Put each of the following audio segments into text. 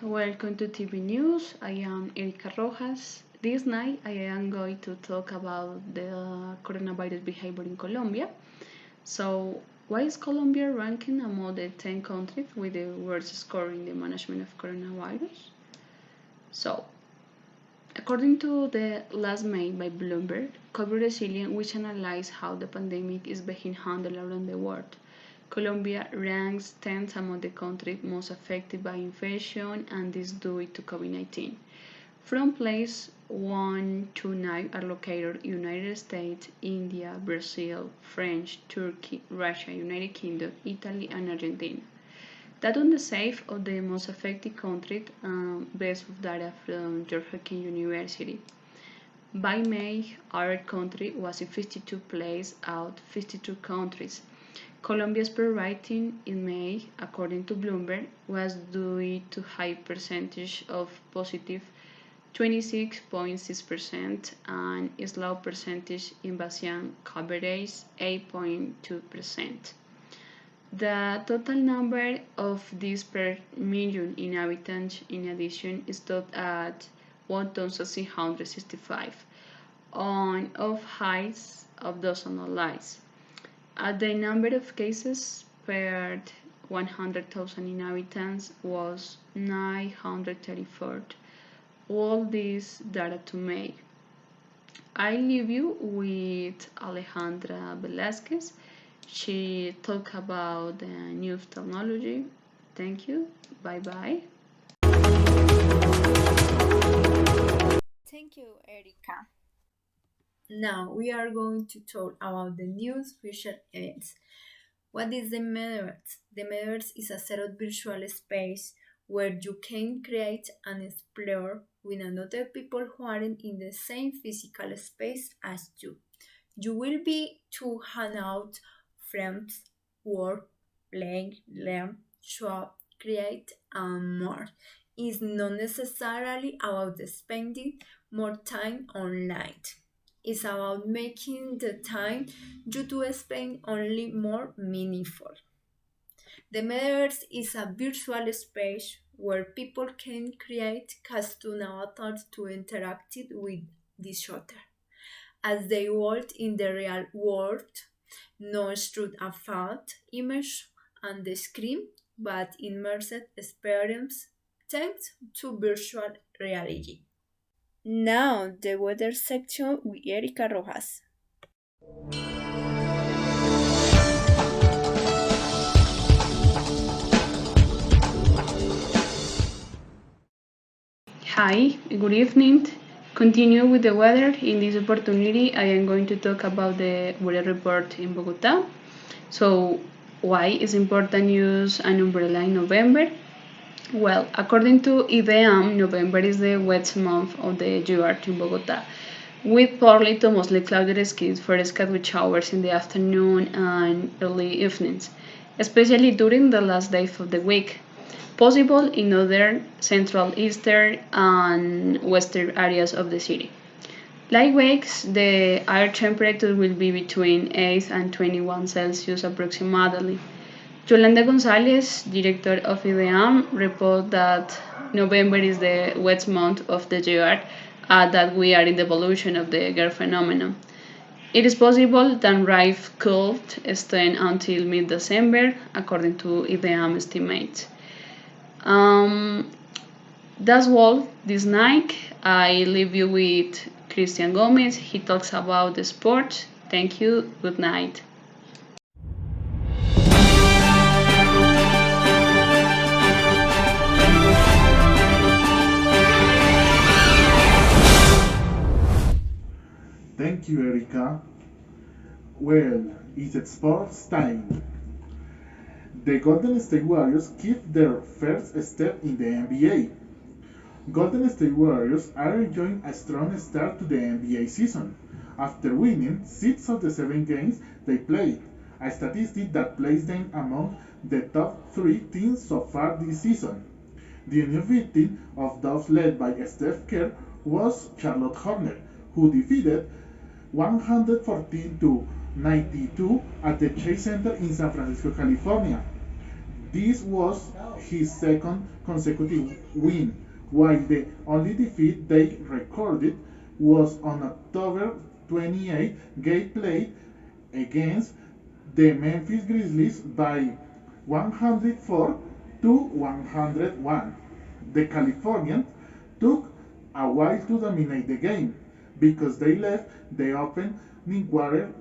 welcome to TV News. I am Erika Rojas. This night I am going to talk about the coronavirus behavior in Colombia. So, why is Colombia ranking among the 10 countries with the worst score in the management of coronavirus? So, according to the last made by Bloomberg, COVID Resilient, which analyzed how the pandemic is being handled around the world. Colombia ranks 10th among the countries most affected by infection, and this due to COVID-19. From place 1 to 9 are located United States, India, Brazil, France, Turkey, Russia, United Kingdom, Italy, and Argentina. That on the save of the most affected countries based of data from George Hopkins University. By May, our country was in 52 place out 52 countries. Colombia's per rating in May, according to Bloomberg, was due to high percentage of positive 26.6% and its low percentage invasion coverage 8.2%. The total number of these per million inhabitants in addition is stood at 1,665 on of heights of dozen lies. The number of cases per 100,000 inhabitants was 934. All this data to May. I leave you with Alejandra Velázquez. She talked about the new technology. Thank you. Bye bye. Thank you, Erika. Now we are going to talk about the new special events. What is the Metaverse? The Metaverse is a set of virtual space where you can create and explore with another people who aren't in the same physical space as you. You will be to hang out, friends, work, play, learn, shop, create, and more. It's not necessarily about spending more time online. It's about making the time you do spend only more meaningful. The metaverse is a virtual space where people can create custom avatars to interact with each other as they work in the real world, not through a flat image on the screen, but immersive experience thanks to virtual reality. Now, the weather section with Erika Rojas. Hi, good evening. Continue with the weather. In this opportunity, I am going to talk about the weather report in Bogota. So, why is important use an umbrella in November? Well, according to IDEAM, November is the wet month of the year in Bogota, with partly to mostly cloudy skies for scattered showers in the afternoon and early evenings, especially during the last days of the week. Possible in northern, central, eastern, and western areas of the city. Likewise, the air temperature will be between 8 and 21 Celsius approximately. Yolanda Gonzalez, director of IDEAM, reported that November is the wet month of the year, that we are in the evolution of the girl phenomenon. It is possible that rain could extend until mid-December, according to IDEAM estimates. That's all this night. I leave you with Christian Gomez. He talks about the sport. Thank you. Good night. Thank you, Erika. Well, it's sports time. The Golden State Warriors keep their first step in the NBA. Golden State Warriors are enjoying a strong start to the NBA season after winning 6 of the 7 games they played, a statistic that places them among the top 3 teams so far this season. The new victim of those led by Steph Curry was Charlotte Hornets, who defeated 114 to 92 at the Chase Center in San Francisco, California. This was his second consecutive win, while the only defeat they recorded was on October 28. They played against the Memphis Grizzlies by 104 to 101. The Californians took a while to dominate the game because they left the opening quarter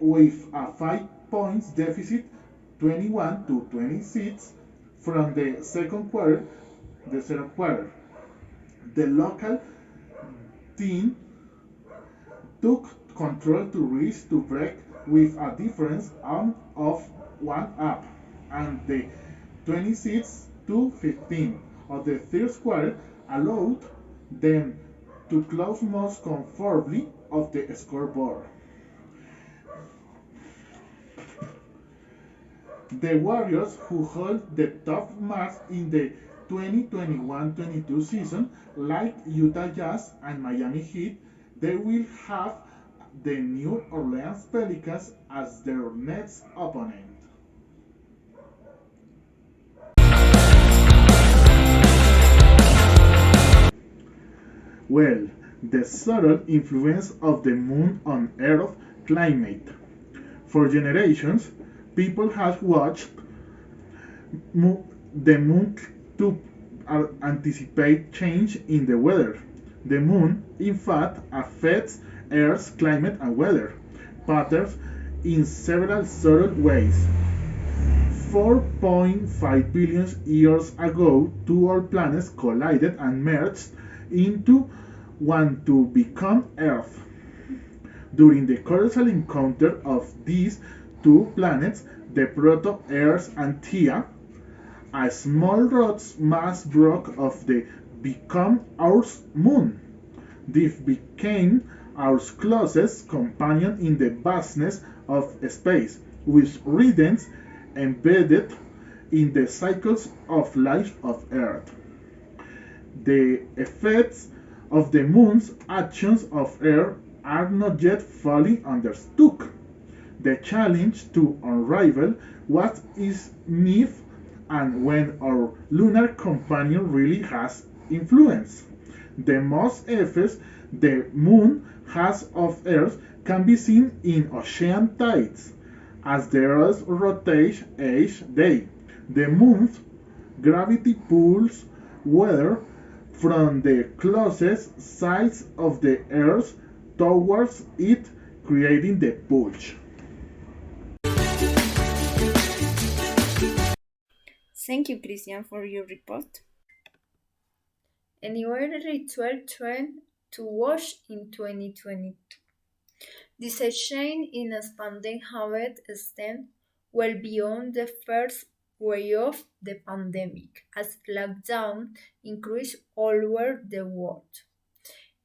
with a 5 points deficit, 21 to 26 from the third quarter. The local team took control to reach to break with a difference of one up, and the 26 to 15 of the third quarter allowed them to close most comfortably of the scoreboard. The Warriors, who hold the top marks in the 2021-22 season, like Utah Jazz and Miami Heat, they will have the New Orleans Pelicans as their next opponent. Well, the subtle influence of the moon on Earth climate. For generations, people have watched the moon to anticipate change in the weather. The moon, in fact, affects Earth's climate and weather patterns in several subtle ways. 4.5 billion years ago, two old planets collided and merged into one to become Earth. During the colossal encounter of these two planets, the proto-Earth and Theia, a small rock mass broke off the become our moon. This became our closest companion in the vastness of space, with rhythms embedded in the cycles of life of Earth. The effects of the moon's actions of Earth are not yet fully understood. The challenge to unravel what is myth and when our lunar companion really has influence. The most effects the moon has of Earth can be seen in ocean tides. As the Earth rotates each day, the moon's gravity pulls water from the closest sides of the Earth towards it, creating the bulge. Thank you, Christian, for your report. A new ritual trend to watch in 2022. This change in spending habit extends well beyond the first wave of the pandemic, as lockdown increased all over the world.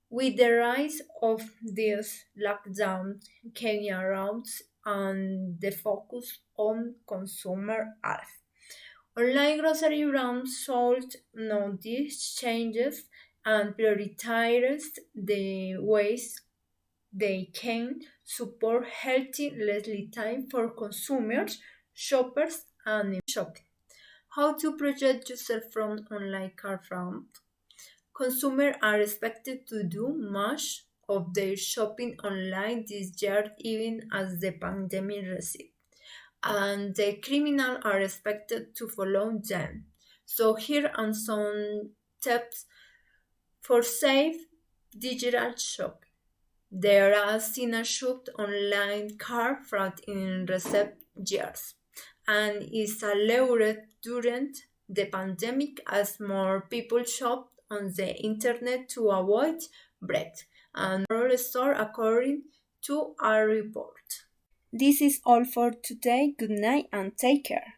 With the rise of this lockdown came around and the focus on consumer health. Online grocery brands sold noticed changes and prioritized the ways they can support healthy leisure time for consumers, shoppers, and shopping. How to protect yourself from online car fraud? Consumers are expected to do much of their shopping online this year, even as the pandemic recedes, and the criminals are expected to follow them. So here are some tips for safe digital shopping. There are seen a shopped online car fraud in recent years, and is allowed during the pandemic as more people shopped on the internet to avoid breaks and moral store according to our report. This is all for today. Good night and take care.